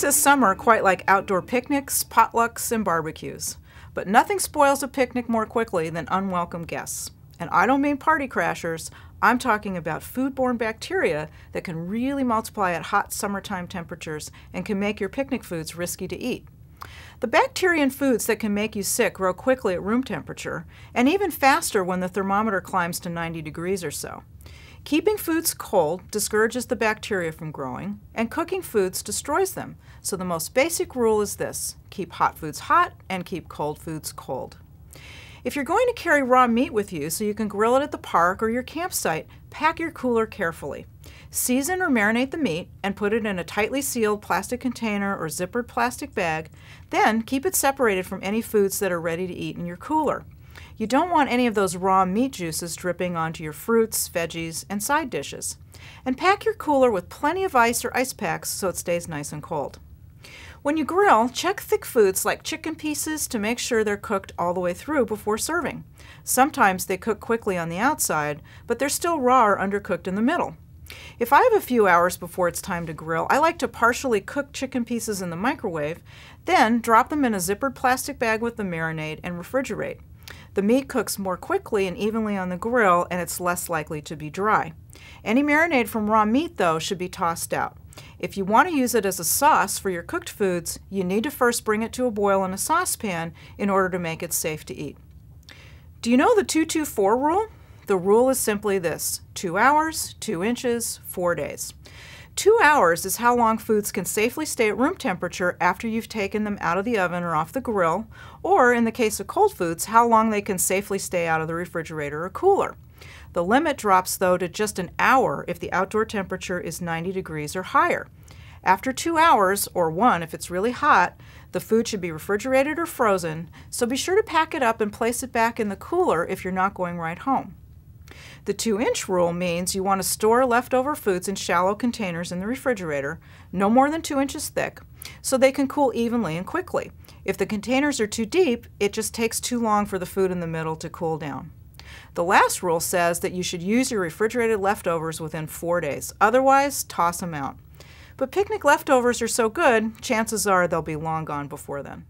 this summer quite like outdoor picnics, potlucks, and barbecues. But nothing spoils a picnic more quickly than unwelcome guests. And I don't mean party crashers, I'm talking about foodborne bacteria that can really multiply at hot summertime temperatures and can make your picnic foods risky to eat. The bacteria in foods that can make you sick grow quickly at room temperature, and even faster when the thermometer climbs to 90 degrees or so. Keeping foods cold discourages the bacteria from growing, and cooking foods destroys them. So the most basic rule is this: keep hot foods hot and keep cold foods cold. If you're going to carry raw meat with you so you can grill it at the park or your campsite, pack your cooler carefully. Season or marinate the meat and put it in a tightly sealed plastic container or zippered plastic bag. Then keep it separated from any foods that are ready to eat in your cooler. You don't want any of those raw meat juices dripping onto your fruits, veggies, and side dishes. And pack your cooler with plenty of ice or ice packs so it stays nice and cold. When you grill, check thick foods like chicken pieces to make sure they're cooked all the way through before serving. Sometimes they cook quickly on the outside, but they're still raw or undercooked in the middle. If I have a few hours before it's time to grill, I like to partially cook chicken pieces in the microwave, then drop them in a zippered plastic bag with the marinade and refrigerate. The meat cooks more quickly and evenly on the grill, and it's less likely to be dry. Any marinade from raw meat, though, should be tossed out. If you want to use it as a sauce for your cooked foods, you need to first bring it to a boil in a saucepan in order to make it safe to eat. Do you know the 2-2-4 rule? The rule is simply this: 2 hours, 2 inches, 4 days. 2 hours is how long foods can safely stay at room temperature after you've taken them out of the oven or off the grill, or in the case of cold foods, how long they can safely stay out of the refrigerator or cooler. The limit drops, though, to just an hour if the outdoor temperature is 90 degrees or higher. After 2 hours, or 1 if it's really hot, the food should be refrigerated or frozen, so be sure to pack it up and place it back in the cooler if you're not going right home. The 2-inch rule means you want to store leftover foods in shallow containers in the refrigerator, no more than 2 inches thick, so they can cool evenly and quickly. If the containers are too deep, it just takes too long for the food in the middle to cool down. The last rule says that you should use your refrigerated leftovers within 4 days. Otherwise, toss them out. But picnic leftovers are so good, chances are they'll be long gone before then.